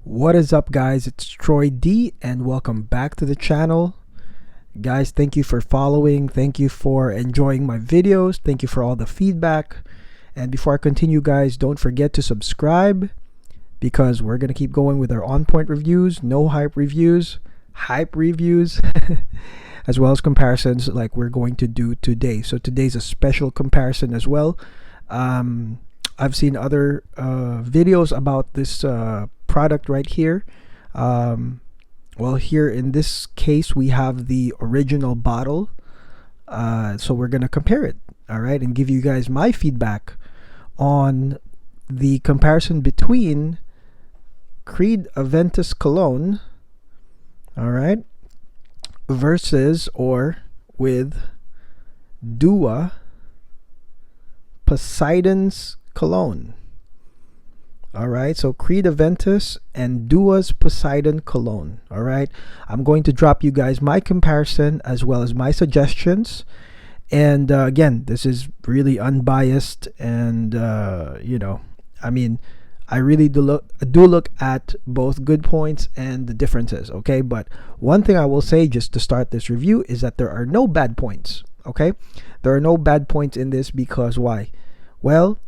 What is up, guys? It's Troy D and welcome back to the channel. Guys, thank you for following. Thank you for enjoying my videos. Thank you for all the feedback. And before I continue, guys, don't forget to subscribe because we're going to keep going with our on-point reviews, no hype reviews, as well as comparisons like we're going to do today. So today's a special comparison as well. I've seen other videos about this product right here. Well, here in this case we have the original bottle, so we're gonna compare it, all right, and give you guys my feedback on the comparison between Creed Aventus Cologne, all right, versus or with Dua Poseidon's Cologne. All right, so Creed Aventus and Dua's Poseidon Cologne. All right, I'm going to drop you guys my comparison as well as my suggestions. And again, this is really unbiased, and I mean, I really do look at both good points and the differences. Okay, but one thing I will say just to start this review is that there are no bad points. Okay, there are no bad points in this because why? Well,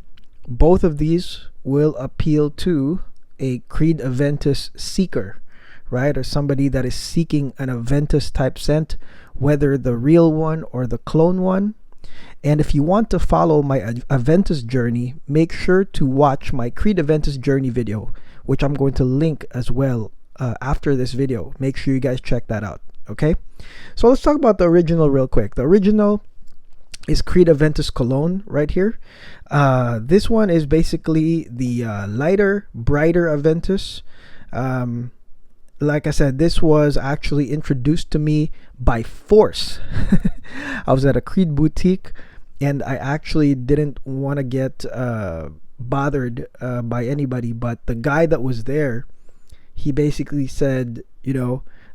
both of these will appeal to a Creed Aventus seeker, right? Or somebody that is seeking an Aventus type scent, whether the real one or the clone one. And if you want to follow my Aventus journey, make sure to watch my Creed Aventus journey video, which I'm going to link as well after this video. Make sure you guys check that out. Okay, so let's talk about the original real quick. The original is Creed Aventus Cologne right here. This one is basically the lighter, brighter Aventus. Like I said, this was actually introduced to me by force. I was at a Creed boutique and I actually didn't want to get bothered by anybody, but the guy that was there, he basically said,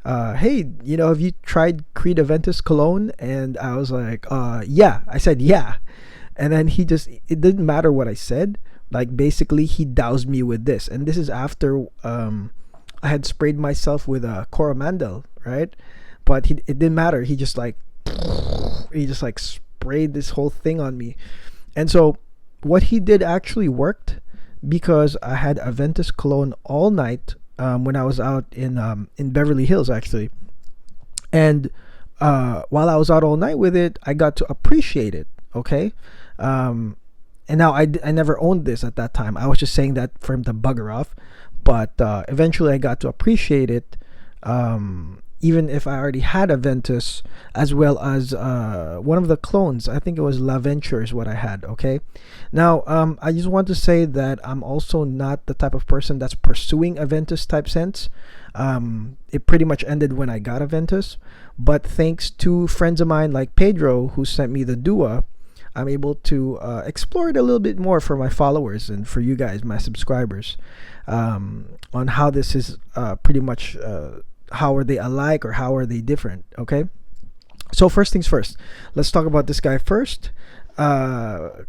hey, have you tried Creed Aventus Cologne? And I was like, yeah. I said, yeah. And then it didn't matter what I said. Like, basically, he doused me with this. And this is after I had sprayed myself with a Coromandel, right? But it didn't matter. He just sprayed this whole thing on me. And so what he did actually worked, because I had Aventus Cologne all night when I was out in Beverly Hills, actually. And while I was out all night with it, I got to appreciate it. Okay, and now I never owned this at that time. I was just saying that for him to bugger off, but eventually I got to appreciate it, even if I already had Aventus, as well as one of the clones. I think it was L'Aventure is what I had. Okay, now I just want to say that I'm also not the type of person that's pursuing Aventus type scents. It pretty much ended when I got Aventus, but thanks to friends of mine like Pedro, who sent me the Dua, I'm able to explore it a little bit more for my followers and for you guys, my subscribers, on how this is pretty much how are they alike or how are they different. Okay, so first things first, let's talk about this guy first. Creed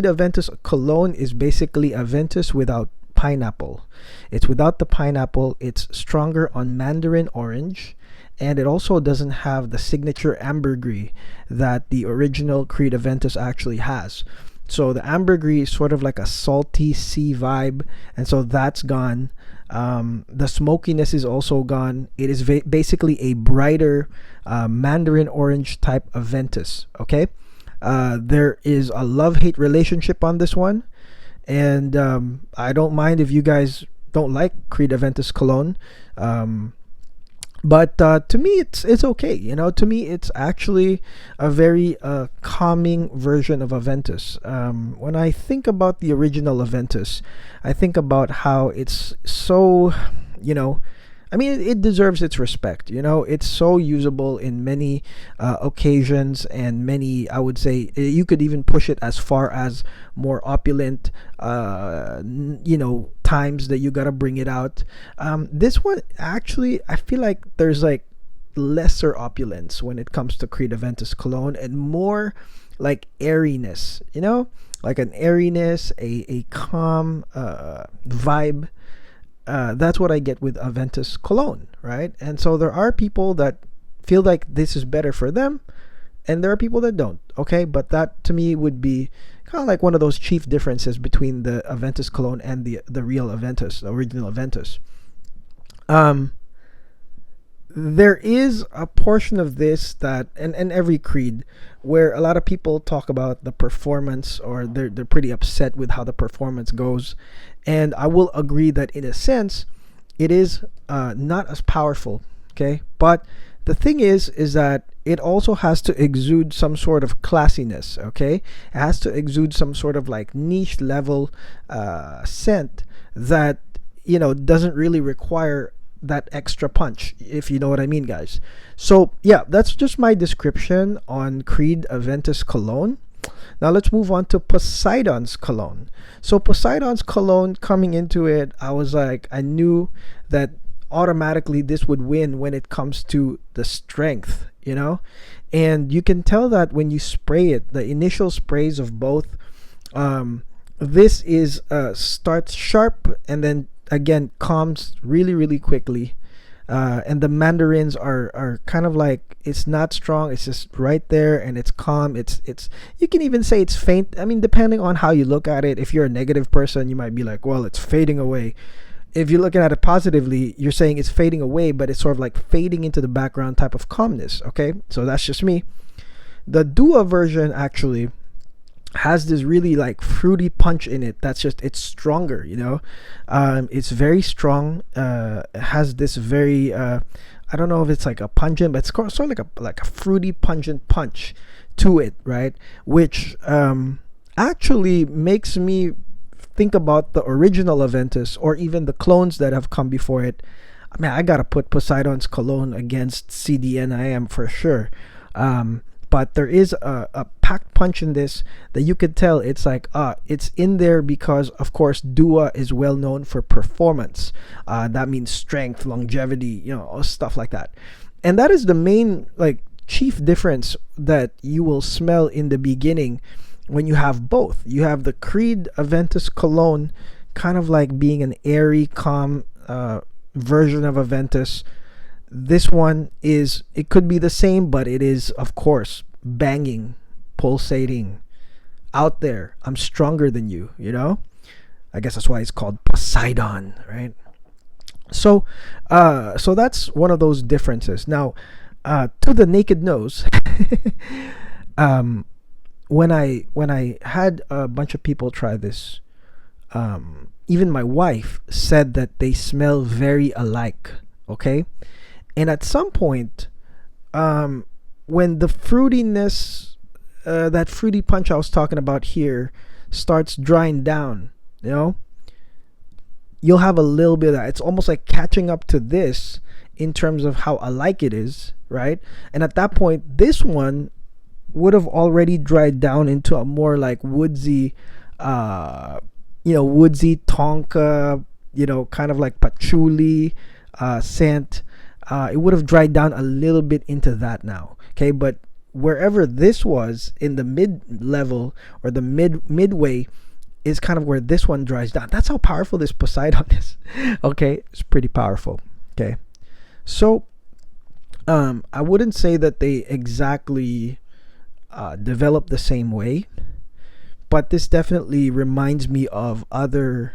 Aventus Cologne is basically Aventus without pineapple. It's without the pineapple. It's stronger on mandarin orange, and it also doesn't have the signature ambergris that the original Creed Aventus actually has. So the ambergris is sort of like a salty sea vibe, and so that's gone. The smokiness is also gone. It is basically a brighter mandarin orange type Aventus. Okay, there is a love-hate relationship on this one, and I don't mind if you guys don't like Creed Aventus Cologne. But to me, it's okay. To me, it's actually a very calming version of Aventus. When I think about the original Aventus, I think about how it's so, I mean, it deserves its respect. It's so usable in many occasions, and many, I would say, you could even push it as far as more opulent, times that you gotta bring it out. This one, actually, I feel like there's like lesser opulence when it comes to Creed Aventus Cologne, and more like airiness, like an airiness, a calm vibe that's what I get with Aventus Cologne, right? And so there are people that feel like this is better for them, and there are people that don't. Okay, but that to me would be kind of like one of those chief differences between the Aventus Cologne and the real Aventus, the original Aventus. Um, there is a portion of this that, and every creed, where a lot of people talk about the performance, or they're pretty upset with how the performance goes, and I will agree that in a sense it is not as powerful. Okay, but the thing is that it also has to exude some sort of classiness. Okay, it has to exude some sort of like niche level scent that, you know, doesn't really require that extra punch, if you know what I mean, guys. So yeah, that's just my description on Creed Aventus Cologne. Now let's move on to Poseidon's Cologne. So Poseidon's Cologne, coming into it, I was like, I knew that automatically this would win when it comes to the strength, you know. And you can tell that when you spray it, the initial sprays of both, this is starts sharp and then again calms really quickly, and the mandarins are kind of like, it's not strong, it's just right there, and it's calm. It's you can even say it's faint. I mean, depending on how you look at it. If you're a negative person, you might be like, well, it's fading away. If you're looking at it positively, you're saying it's fading away, but it's sort of like fading into the background type of calmness. Okay, so that's just me. The Dua version actually has this really like fruity punch in it. That's just, it's stronger, you know. It's very strong. It has this very I don't know if it's like a pungent, but it's sort of like a fruity pungent punch to it, right? Which actually makes me think about the original Aventus, or even the clones that have come before it. I mean, I gotta put Poseidon's Cologne against CDNIM for sure. But there is a packed punch in this that you could tell it's like, it's in there because, of course, Dua is well known for performance. That means strength, longevity, you know, stuff like that. And that is the main, like, chief difference that you will smell in the beginning when you have both. You have the Creed Aventus Cologne kind of like being an airy, calm version of Aventus. This one is, it could be the same, but it is, of course, banging, pulsating, out there. I'm stronger than you, you know? I guess that's why it's called Poseidon, right? So so that's one of those differences. Now, to the naked nose, when I had a bunch of people try this, even my wife said that they smell very alike, okay? And at some point, when the fruitiness, that fruity punch I was talking about here, starts drying down, you know, you'll have a little bit of that. It's almost like catching up to this in terms of how alike it is, right? And at that point, this one would have already dried down into a more like woodsy, woodsy tonka, kind of like patchouli scent. It would have dried down a little bit into that now. Okay, but wherever this was in the mid level or the midway is kind of where this one dries down. That's how powerful this Poseidon is. Okay, it's pretty powerful. Okay, so I wouldn't say that they exactly develop the same way, but this definitely reminds me of other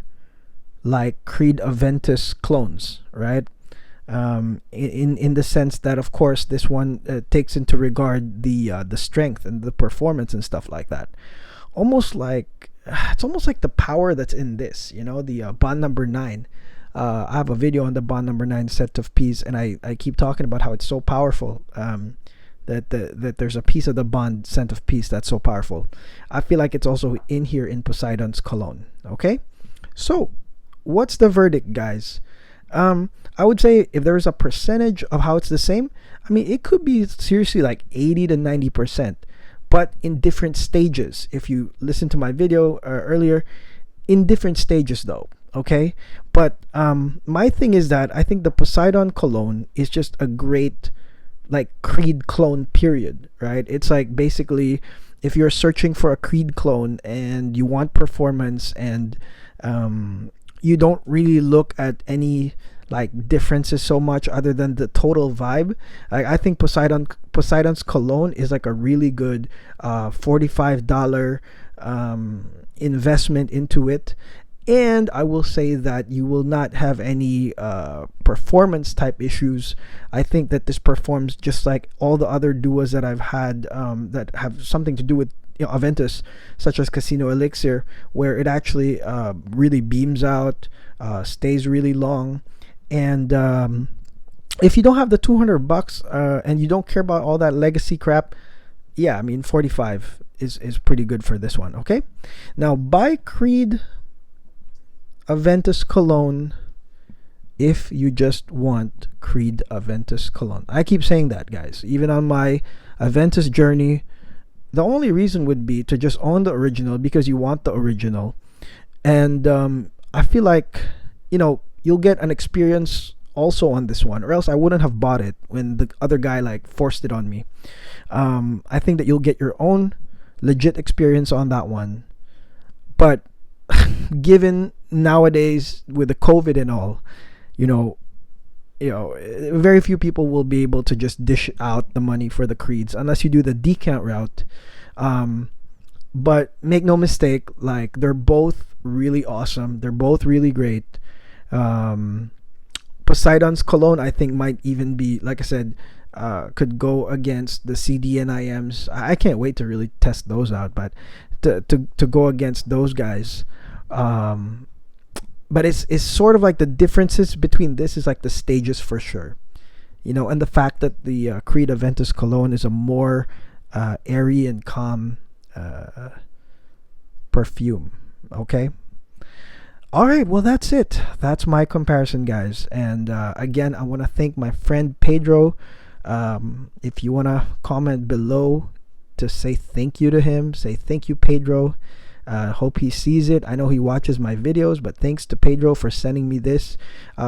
like Creed Aventus clones, right? In the sense that, of course, this one takes into regard the strength and the performance and stuff like that. It's almost like the power that's in this, the bond number 9. I have a video on the bond number 9 set of piece, and I keep talking about how it's so powerful. That there's a piece of the bond scent of peace that's so powerful. I feel like it's also in here in Poseidon's Cologne. Okay, so what's the verdict, guys? I would say if there's a percentage of how it's the same, I mean, it could be seriously like 80 to 90%, but in different stages. If you listen to my video earlier, in different stages though. Okay, but my thing is that I think the Poseidon Cologne is just a great like Creed clone, period, right? It's like basically if you're searching for a Creed clone and you want performance and you don't really look at any like differences so much other than the total vibe. I think Poseidon's Cologne is like a really good $45 investment into it. And I will say that you will not have any performance type issues. I think that this performs just like all the other duos that I've had that have something to do with, you know, Aventus, such as Casino Elixir, where it actually really beams out, stays really long. And if you don't have the $200 and you don't care about all that legacy crap, yeah, I mean 45 is pretty good for this one. Okay, now buy Creed Aventus Cologne if you just want Creed Aventus Cologne. I keep saying that, guys. Even on my Aventus journey, the only reason would be to just own the original because you want the original. And I feel like, you know, you'll get an experience also on this one, or else I wouldn't have bought it when the other guy like forced it on me. I think that you'll get your own legit experience on that one. But given nowadays with the COVID and all, you know, very few people will be able to just dish out the money for the Creeds unless you do the decant route. But make no mistake, like, they're both really awesome. They're both really great. Poseidon's Cologne, I think, might even be, like I said, could go against the CDNIMs. I can't wait to really test those out, but to go against those guys. But it's sort of like the differences between this is like the stages for sure, you know, and the fact that the Creed Aventus Cologne is a more airy and calm perfume. Okay. All right, well, that's it. That's my comparison, guys. And again, I want to thank my friend Pedro. If you want to comment below to say thank you to him, say thank you, Pedro. Hope he sees it. I know he watches my videos, but thanks to Pedro for sending me this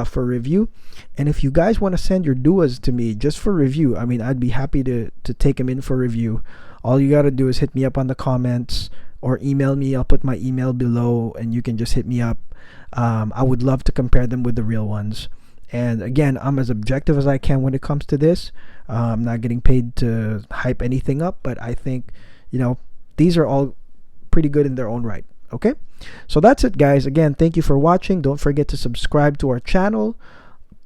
for review. And if you guys want to send your duos to me just for review, I mean, I'd be happy to take them in for review. All you got to do is hit me up on the comments or email me. I'll put my email below and you can just hit me up. I would love to compare them with the real ones. And again, I'm as objective as I can when it comes to this. I'm not getting paid to hype anything up, but I think, you know, these are all pretty good in their own right. Okay, so that's it, guys. Again, thank you for watching. Don't forget to subscribe to our channel.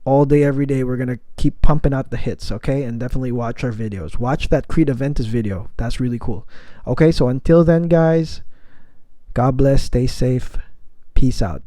All day, every day, we're gonna keep pumping out the hits. Okay, and definitely watch our videos. Watch that Creed Aventus video. That's really cool. Okay, so until then, guys, God bless, stay safe, peace out.